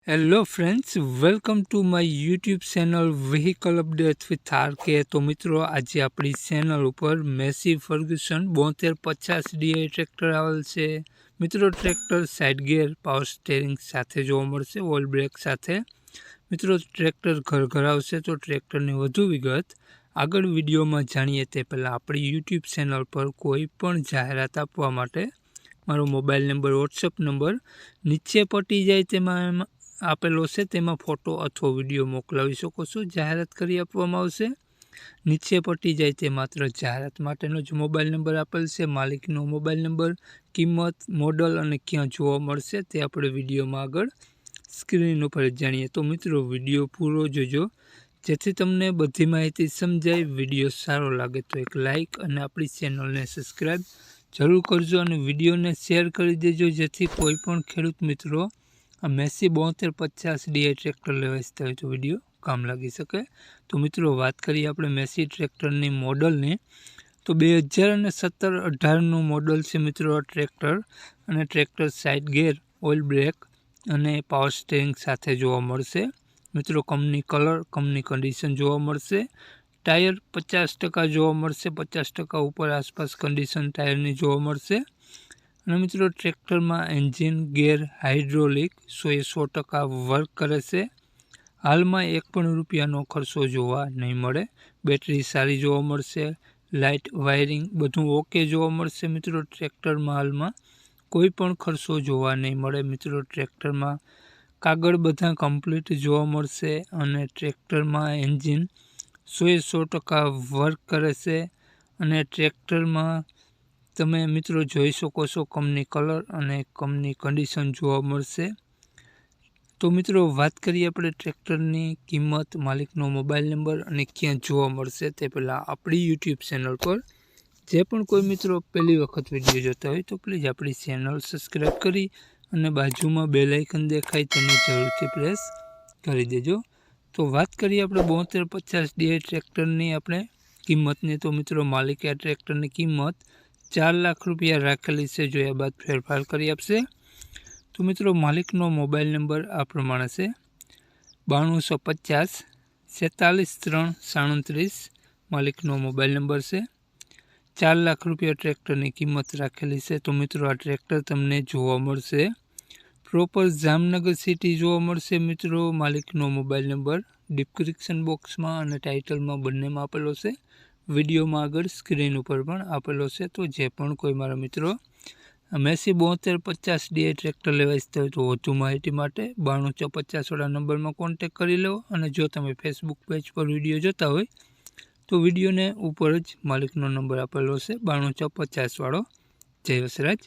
Hello friends, welcome to my YouTube channel vehicle update with RK. તો મિત્રો, આજે આપણી ચેનલ ઉપર મેસી ફર્ગ્યુસન 7250 ડીઆઈ ટ્રેક્ટર આવેલ છે। મિત્રો, tractor side gear power steering સાથે જોવા મળશે, ઓઇલ બ્રેક સાથે। મિત્રો, ટ્રેક્ટર ઘર આવશે। તો ટ્રેક્ટરની વધુ વિગત આગળ વિડીયોમાં જાણીએ તે પહેલાં આપણી યુટ્યુબ ચેનલ પર કોઈ પણ જાહેરાત આપવા માટે મારો મોબાઈલ નંબર, વોટ્સઅપ નંબર નીચે પટી જાય તેમાં આપેલો છે, તેમાં ફોટો અથવા વિડીયો મોકલાવી શકો છો। જાહેરાત કરી આપવામાં આવશે। નીચે પટી જાય તે માત્ર જાહેરાત માટેનો જ મોબાઈલ નંબર આપેલ છે। માલિકનો મોબાઈલ નંબર, કિંમત, મોડલ અને ક્યાં જોવા મળશે તે આપણે વિડીયોમાં આગળ સ્ક્રીન ઉપર જાણીએ। તો મિત્રો, વિડીયો પૂરો જોજો જેથી તમને બધી માહિતી સમજાય। વિડીયો સારો લાગે તો એક લાઇક અને આપણી ચેનલને સબસ્ક્રાઈબ જરૂર કરજો અને વિડીયોને શેર કરી દેજો જેથી કોઈ પણ ખેડૂત મિત્રો આ મેસી 7250 ડીઆઈ ટ્રેક્ટર લેવા ઈચ્છતા હોય તો વિડીયો કામ લાગી શકે। તો મિત્રો, વાત કરીએ આપણે મેસી ટ્રેક્ટરની મોડલની, તો 2017-18નું મોડલ છે મિત્રો આ ટ્રેક્ટર। અને tractor side gear, oil break અને પાવર સ્ટેરિંગ સાથે જોવા મળશે। મિત્રો, કંપની કલર, કંપની કન્ડિશન જોવા મળશે। ટાયર 50% જોવા મળશે, 50% ઉપર આસપાસ કન્ડિશન ટાયરની જોવા મળશે। અને મિત્રો, ટ્રેક્ટરમાં એન્જિન, ગિયર, હાઇડ્રોલિક 100% વર્ક કરે છે। હાલમાં ₹1 ખર્ચો જોવા નહીં મળે। બેટરી સારી જોવા મળશે, લાઇટ, વાયરિંગ બધું ઓકે જોવા મળશે। મિત્રો, ટ્રેક્ટરમાં હાલમાં કોઈ પણ ખર્ચો જોવા નહીં મળે। મિત્રો, ટ્રેક્ટરમાં કાગળ બધા કમ્પ્લીટ જોવા મળશે અને ટ્રેક્ટરમાં એન્જિન 100% વર્ક કરે છે। અને ટ્રેક્ટરમાં તમે મિત્રો જોઈ શકો છો કંપની કલર અને કંપની કન્ડિશન જોવા મળશે। તો મિત્રો, વાત કરીએ આપણે ટ્રેક્ટરની કિંમત, માલિકનો મોબાઈલ નંબર અને ક્યાં જોવા મળશે તે પહેલાં આપણી યુટ્યુબ ચેનલ પર જે પણ કોઈ મિત્રો પહેલી વખત વિડીયો જોતા હોય તો પ્લીઝ આપણી ચેનલ સબસ્ક્રાઈબ કરી અને બાજુમાં બેલ આઇકન દેખાય તેને જરૂરથી પ્રેસ કરી દેજો। તો વાત કરીએ આપણે 7250 ડીઆઈ ટ્રેક્ટરની આપણે કિંમતની, તો મિત્રો માલિકે આ ટ્રેક્ટરની કિંમત ₹4 લાખ રાખેલી છે, જોયા બાદ ફેરફાર કરી આપશે। તો મિત્રો, માલિકનો મોબાઈલ નંબર આ પ્રમાણે છે 9250 47337। માલિકનો મોબાઈલ નંબર છે। ₹4 લાખ ટ્રેક્ટરની કિંમત રાખેલી છે। તો મિત્રો, આ ટ્રેક્ટર તમને જોવા મળશે પ્રોપર જામનગર સિટી જોવા મળશે। મિત્રો, માલિકનો મોબાઈલ નંબર ડિસ્ક્રિપ્શન બોક્સમાં અને ટાઇટલમાં બંનેમાં આપેલો છે, વિડીયોમાં આગળ સ્ક્રીન ઉપર પણ આપેલો છે। તો જે પણ કોઈ મારા મિત્રો મેસી 7250 ડીઆઈ ટ્રેક્ટર લેવા ઈચ્છતા હોય તો વધુ માહિતી માટે 92450 નંબરમાં કોન્ટેક્ટ કરી લો। અને જો તમે ફેસબુક પેજ પર વિડીયો જોતા હોય તો વિડીયોને ઉપર જ માલિકનો નંબર આપેલો છે 92450। જય વસરાજ।